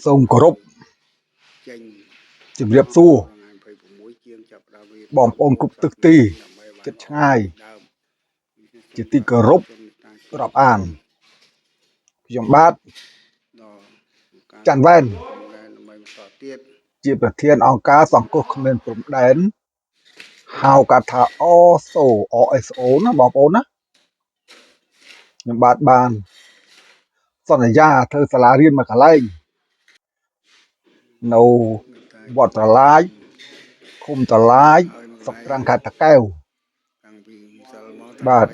សូមគោរពជំរាបសួរបងប្អូនគ្រប់ទិសទីជិតឆ្ងាយជាទីគោរពរាប់អានខ្ញុំបាទច័ន្ទវ៉ែនជាប្រធានអង្គការសង្គ្រោះគ្មានព្រំដែនហៅកាត់ថា OSO ណាបងប្អូនណាខ្ញុំបាទបានសន្យាធ្វើសាលារៀនមួយកន្លែងនៅវត្តត្រឡាចឃុំត្រឡាចស្រុកត្រាំងខេត្តតាកែវបាទ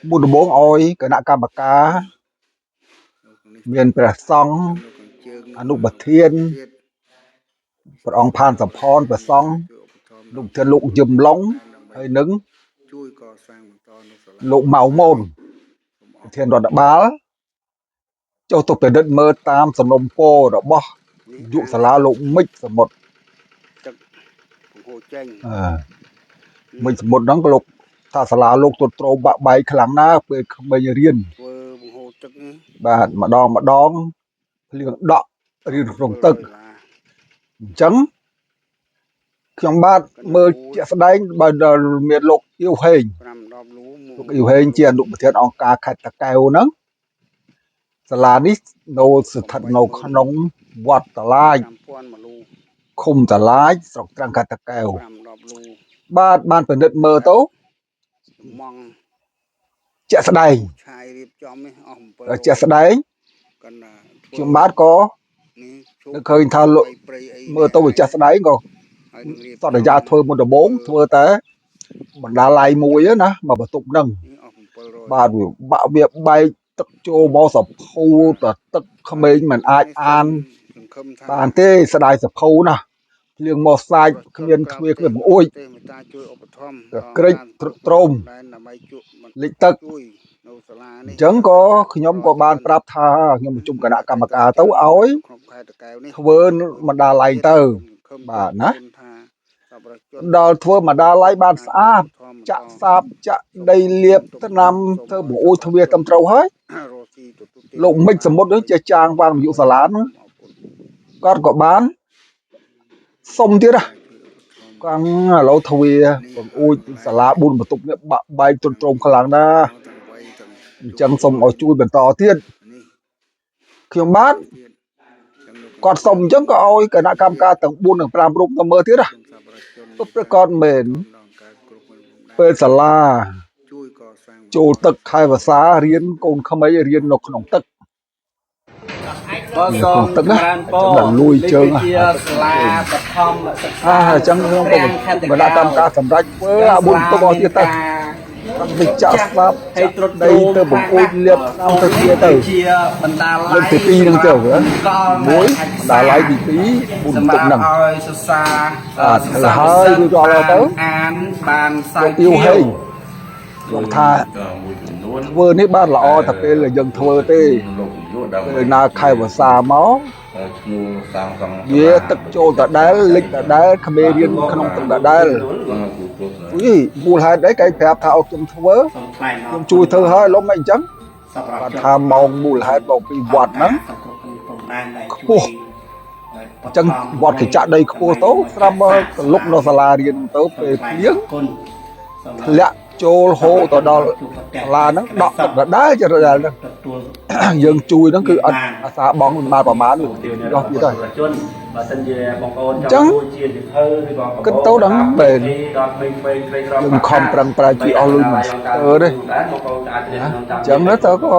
មុនដំបូងឲ្យគណៈកម្មការមានព្រះសង្ឃអនុប្រធានព្រះអង្គផានសំផនព្រះសង្ឃលោកធានលោកយឹមឡុងហើយនឹងលោកម៉ៅម៉ូនប្រធានរដ្ឋបាលចុះទៅពិនិត្យមើលតាមសំណុំពររបស់យុសាលាលោកមិចសមុទ្រមិចសមុទ្រហ្នឹងក៏លោកថាសាលាលោកទ្រុឌទ្រោមបាក់បែកខ្លាំងណាស់ពេលក្មេងរៀនបាទម្ដងភ្លៀងដក់រៀនក្នុងទឹកអញ្ចឹងខ្ញុំបាទមើលជាក់ស្ដែងបើមានលោកអ៊ីវហេងលោកអ៊ីវហេងជាអនុប្រធានអង្គការខេត្តតាកែវហ្នឹងសាលានេះនៅស្ថិតនៅក្នុងវត្តតឡាចឃុំតឡាចស្រុកត្រាំងខេត្តតាកែវបាទបានពិនិត្យមើលទៅជាក់ស្ដែងខ្ញុំបាទក៏នឹកឃើញថាមើលទៅវាជាក់ស្ដែងក៏សន្យាធ្វើមុនដំបូងធ្វើតែបណ្ដាល័យមួយណាមកបន្ទប់ហ្នឹងបាទវាបាក់វាបែកទឹកចូលមកសភៅទៅទឹកក្មេងមិនអាចអានបានទេស្ដាយសភៅណាភ្លៀងមកសាច់គ្មានទ្វាគ្មានបង្អួចក្រិចទ្រុឌទ្រោមលិចទឹកអញ្ចឹងក៏ខ្ញុំក៏បានប្រាប់ថាខ្ញុំប្រជុំគណៈកម្មការទៅឲ្យធ្វើបណ្ដាល័យទៅបាទណាដល់ធ្វើបណ្ដាល័យបានស្អាតចាក់សាបចាក់ដីលាបថ្នាំធ្វើបង្អួចទ្វាត្រឹមត្រូវហើយលោកមិចសមុទ្រនឹងជាចាងវាងយុសាលាហ្នឹងគាត់ក៏បានសុំទៀតណាគាត់ឥឡូវទ្វាបង្អួចសាលា4បន្ទប់នេះបាក់បែកទ្រុឌទ្រោមខ្លាំងណាស់អញ្ចឹងសូមឲ្យជួយបន្តទៀតខ្ញុំបាទគាត់សុំអញ្ចឹងក៏ឲ្យគណៈកម្មការទាំង4និង5រូបទៅមើលទៀតណាប្រកាសមែនពេលសាលាចូលទឹកខែវស្សារៀនកូនក្មេងរៀននៅក្នុងទឹកទឹកណាដល់លួយជើងសាលាបឋមសិក្សាអញ្ចឹងខ្ញុំក៏គណៈកម្មការសម្រាប់ធ្វើអា4បន្ទប់ឲ្យទៀតទៅតាមវិចារស្ដាប់ហើយត្រុតដីទៅបង្អួចលាបថ្នាំទៅជាទៅជាបណ្ដាល័យទី2ហ្នឹងទៅ1បណ្ដាល័យទី24ទឹកហ្នឹងឲ្យសរសាហើយរួចរាល់ទៅអានបានសាយទៀវហេងលោកថាធ្វើនេះបានល្អតែពេលយើងធ្វើទេពេលណាខែវស្សាមកវាទឹកចូលដដែលលិចដដែលក្មេងរៀនក្នុងទឹកដដែលមូលហេតុអីគេប្រាប់ថាឲ្យខ្ញុំធ្វើខ្ញុំជួយធ្វើហើយលោកមិនអញ្ចឹងគាត់ថាមកមូលហេតុមកពីវត្តហ្នឹងខ្ពស់អញ្ចឹងវត្តគេចាក់ដីខ្ពស់ទៅស្រាប់មកក្លុកនៅសាលារៀនទៅពេលភ្លៀងធ្លាក់ចូលហូរទៅដល់សាលាហ្នឹងដក់ទឹកដដែលចរដែលហ្នឹងយើងជួយហ្នឹងគឺអត់អាសាបងមិនបានប្រមាណទេដោះទៀតហើយបើសិនជាបងប្អូនចង់ជួយជាវិភៅឬក៏គិតទៅដល់បែរយើងខំប្រឹងប្រែងជួយអស់លុយមកទេអញ្ចឹងទៅក៏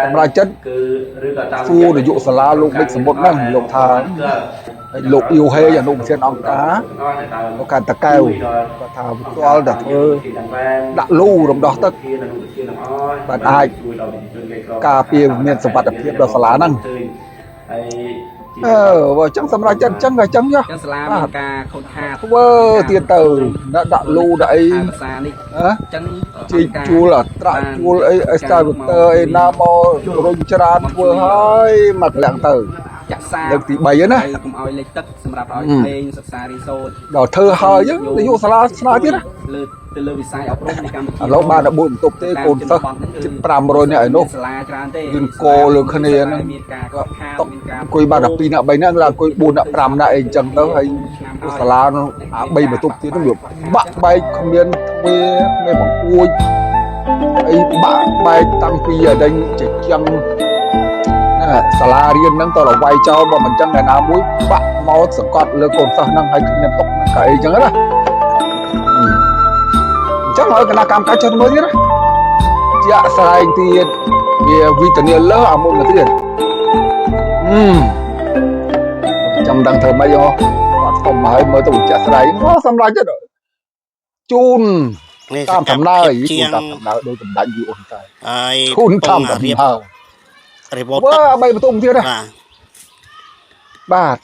សម្រាប់ចិត្តគឺឬក៏តាមសួរនាយកសាលាលោកមិចសមុទ្រហ្នឹងលោកថាលោកអ៊ីវហេអនុប្រធានអង្គការលោកកាតកែវគាត់ថាផ្ទាល់តែធ្វើដាក់លូរំដោះទឹកបាទអាចការពារមានសុវត្ថិភាពដល់សាលាហ្នឹងបើអញ្ចឹងសម្រាប់ចិត្តអញ្ចឹងចុះសាលាមានការខូចខាតធ្វើទៀតទៅដាក់លូដាក់អីភាសានេះអញ្ចឹងជីជួលអត្រាជួលអីអេសកាវ៉ាទ័រអីណាមករុញច្រានធ្វើហើយមកកន្លងទៅ ចាក់សា លើកទី3ណា ហើយកុំឲ្យលេខទឹកសម្រាប់ឲ្យពេងសិក្សារៀនសូត្រ ដល់ធ្វើហើយយើងទៅយកសាលាស្នើទៀតណា លើទៅលើវិស័យអប់រំនៃកម្ពុជា ឥឡូវបាន14បន្ទប់ទេកូនសិស្សជិត500នាក់ឯនោះ សាលាច្រើនទេ យើងកលើគ្នាហ្នឹង មានការកត់ខាតមានការ អង្គុយបាន12នាក់3នាក់ឡើងអង្គុយ4នាក់5នាក់អីអញ្ចឹងទៅហើយសាលានោះអា3បន្ទប់ទៀតនោះវាបាក់បែកគ្មានទ្វារគ្មានបង្អួចអីបាក់បែកតាំងពីអដេញចិញ្ចឹងសាលារៀនហ្នឹងតរវាយចោលបើមិនចឹងឯណាមួយបាក់មកសង្កត់លើកូនសិស្សហ្នឹងហើយគ្មានຕົកហ្នឹងក៏អីចឹងណាអញ្ចឹងឲ្យគណៈកម្មការចុះមើលទៀតណាជាក់ស្ដែងទៀតវាវិធានាលើអាមុនទៀតចាំដឹងធ្វើម៉េចហ៎គាត់ធំហើយមើលទៅជាក់ស្ដែងសម្រាប់ចិត្តជូនតាមដំណើរជូនតាមដំណើរដោយសម្ដេចយូអូនតែហើយជូនតាមដំណើររីវ៉ូត3បន្ទុំទៀតណាបាទ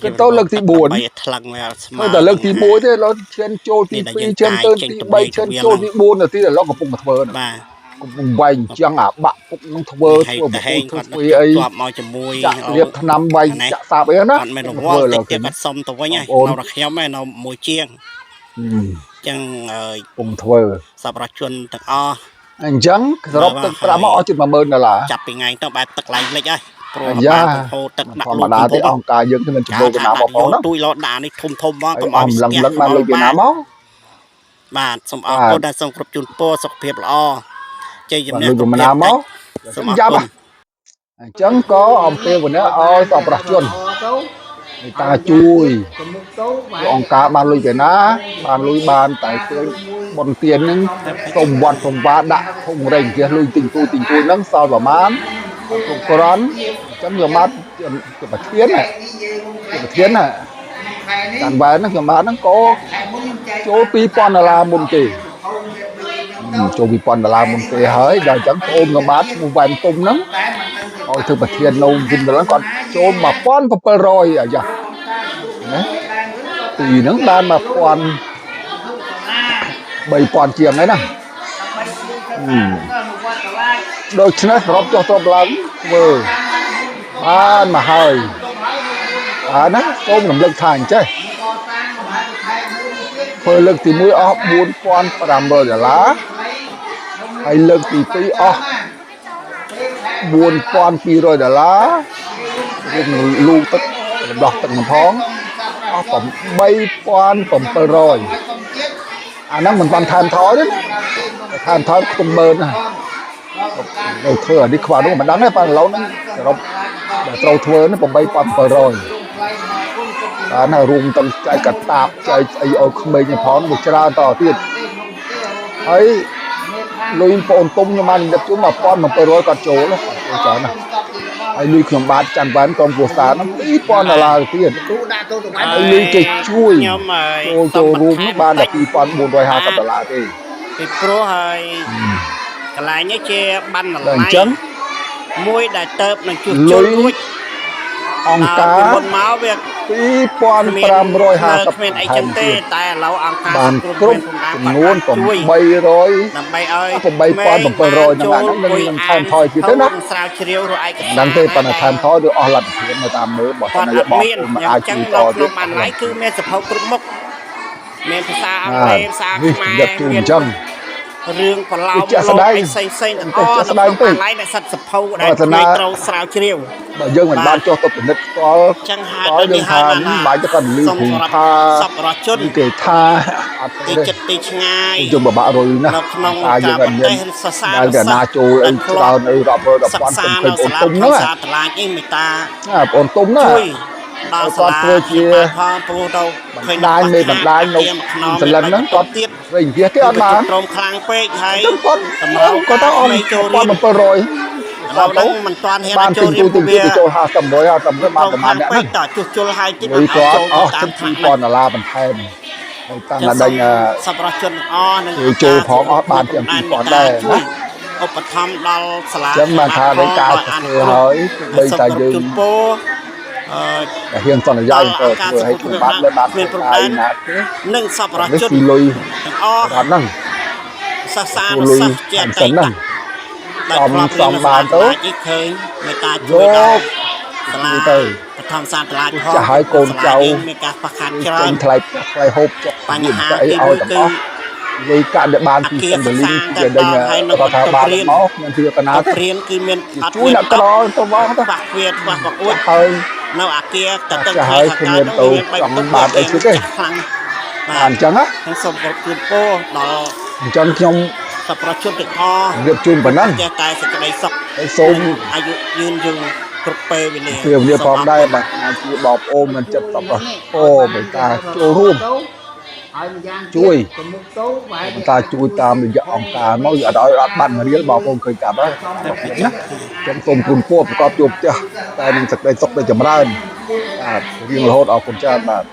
គឺទៅលើកទី4ថ្លឹងមកស្មើតែលើកទី1ទេលោកឈានចូលទី2ឈានទៅទី3ឈានចូលទី4នៅទីដែលលោកកំពុងធ្វើបាទកំពុងវាយអញ្ចឹងអាបាក់ពុកនឹងធ្វើប្រពន្ធធ្វើអីជាប់មកជាមួយរៀបថ្នាំវាយចាក់សាបអីណាអត់មែនរវល់តិចទៀតបាត់សុំទៅវិញហើយនៅរខ្ញុំឯនៅមួយជាងអញ្ចឹងកំពុងធ្វើសប្បុរសជនទាំងអស់អញ្ចឹងសរុបទឹកប្រាក់មកអស់ជិត$10000ចាប់ពីថ្ងៃទៅបែបទឹកឡើងលិចហើយព្រោះបានហូរទឹកដាក់លោកទេអង្គការយើងគឺមិនជំនួយវៀតណាមបងប្អូនណាទូយលោដានេះធំមកកុំឲ្យស្ទះបានលុយវៀតណាមមកបាទសូមអរគុណដែលសូមគ្រប់ជូនពរសុខភាពល្អជ័យជំនះវៀតណាមមកសូមអរគុណអញ្ចឹងក៏អំពាវនាវឲ្យសប្បុរសជនមេត្តាជួយអង្គការបានលុយពីណាបានលុយបានតែឃើញបនទៀនហ្នឹងសុំវត្តសុំវាដាក់ធុងរែងជះលុយទិញទូហ្នឹងសល់ប្រមាណគ្រប់គ្រាន់អញ្ចឹងខ្ញុំបានជាប្រធានណាកាន់វ៉ែនហ្នឹងខ្ញុំបានហ្នឹងក៏ចូល$2000មុនគេចូល$2000មុនគេហើយដល់អញ្ចឹងប្អូនខ្ញុំបានឈ្មោះវ៉ែនទុំហ្នឹងឲ្យធ្វើប្រធាននៅវិញដល់គាត់ចូល$1700អាយ៉ាណាទីហ្នឹងបាន$3000ជាងហើយណាដូច្នេះសរុបចុះទៅឡើងធ្វើបានមកហើយណាសូមរំលឹកថាអញ្ចេះធ្វើលើកទី1អស់$4500ហើយលើកទី2អស់$4200រួមលូទឹករំដោះទឹកនឹងផងអស់$3700អាហ្នឹងមិនបានថែមថយទេថែមថយខ្ទង់10000ណានៅធ្វើអានេះខ្វះនោះមិនដឹងទេប៉ាឡូវហ្នឹងសរុបដែលត្រូវធ្វើនេះ$8700អាណារួមទាំងចែកកតាបចែកអីឲ្យក្មេងផងវាច្រើនតទៀតហើយលុយបងទុំខ្ញុំបានដឹកជូន$1700គាត់ចូលច្រើនណាស់ហើយលុយខ្ញុំបាទចាំបានក្រុមគ្រួសារហ្នឹង$2000ទៀតទូដាក់ទៅទៅហើយលុយគេជួយខ្ញុំចូលរួមនោះបានតែ$2450ទេពីព្រោះហើយកន្លែងនេះជាបានតម្លៃអញ្ចឹងមួយដែលទៅនឹងជួសជុលរួចអង្គការមុនមកវា$2550គ្មានអីចឹងទេតែឥឡូវអង្គការបានគ្រប់ចំនួន800ដើម្បីឲ្យ$8700នឹងថែមថយទៀតទេណាស្រាវជ្រាវរកឯកសារដឹងទេប៉ុន្តែថែមថយឬអស់លទ្ធភាពនៅតាមមើលបើសិនជាបងមិនអាចជួយតទៀតបានឡើយគឺមានសភៅគ្រប់មុខមានភាសាអង់គ្លេសភាសាខ្មែរមានចឹងរឿងប្រឡោមលោកផ្សេងទាំងអស់នៅក្នុងកន្លែងដែលសិតសភៅដែលត្រូវស្រាវជ្រាវបើយើងមិនបានចុះទៅពិនិត្យផ្ទាល់ចឹងហើយដូចថាបាយទៅគាត់លឺពីថាសប្បុរសជនគេថាអត់ទីចិត្តទីឆ្ងាយយើងពិបាករយណាស់នៅក្នុងការប្រទេសសរសើរតែណាចូលអីច្រើនអីរាប់រយរាប់ពាន់ខ្ញុំឃើញបងទុំហ្នឹងសាតឡាញអីមេតាបងទុំណាដល់គាត់ធ្វើជាផងព្រោះទៅឃើញបណ្ដាញមេបណ្ដាញនៅសលិនហ្នឹងគាត់ទៀតវិញវាគេអត់បានក្រុមខ្លាំងពេកហើយគាត់តម្រូវគាត់ទៅអស់$1700ឥឡូវហ្នឹងមិនទាន់ហ៊ានចូលរៀនវាចូល50បានប្រហែលអ្នកហ្នឹងតជួសជុលហើយតិចបានចូលតាម$2000បន្ថែមហើយតាំងតែដេញសប្បុរសជនអស់នឹងចូលផងអស់បានជាង$2000ដែរណាឧបត្ថម្ភដល់សាលាចឹងបានថាដោយការធ្វើហើយបីតែយើងហ៊ានសន្យាទៅធ្វើឲ្យខ្ញុំបានលើបានមានប្រភេទនឹងសប្បុរសជនលុយទាំងអស់ហ្នឹងសាសានុសិស្សជាតែតំបានទៅឃើញមេតាជួយដល់ សាលា ទៅ បឋមសាស្ត្រឡាយផង ចាស់ហើយកូនចៅ មានការខ្វះខាតច្រើ ចេ ន ញថ្លៃថ្លៃហូបចុះ បញ្ហា ទៅអី ទី ឲ្យ 1 ទាំង គឺ អស់លុយកាក់ដែលបានពីសិនលីងជាដេញរដ្ឋាភិបាលមកខ្ញុំជឿកណា ទៅ ទេ ព្រៀនគឺមានអត់ ជួយ មាន អ្នកក្រទៅមកទៅ ខ្វះគ្វាខ្វះបង្អួច ហើយ នៅអាគារតទៅ ចាស់ ថ្លៃ ហើយ ខាង គ្ កើត មាន នោះ ទៅ មាន ចង់បានអីទៀតទេ ខ្លាំងបា អ ទ ញ្ចឹងណា ហើយសូមគោរពជូនពរដល់ អញ្ចឹងខ្ញុំ សប្បុរសជនទាំងអស់ រៀបជូនប៉ុណ្ណឹង ចេះតែសេចក្តីសុខ ហើយសូម អាយុយឺនយូរគ្រប់ពេលវេលា ជឿវាផងដែរបាទអាចជាបងប្អូនមិនចិត្តសប្បុរសអូមេត្តាចូលរួមជួយមេត្តាជួយតាមរយៈអង្គការមកអត់ឲ្យអត់បាត់មួយរៀលបងប្អូនឃើញកាប់ហើយណាខ្ញុំសូមគុណពោប្រកបជួបផ្ទះតែនឹងសេចក្តីសុខដែលចម្រើនបាទរៀងរហូតអរគុណច្រើនបាទ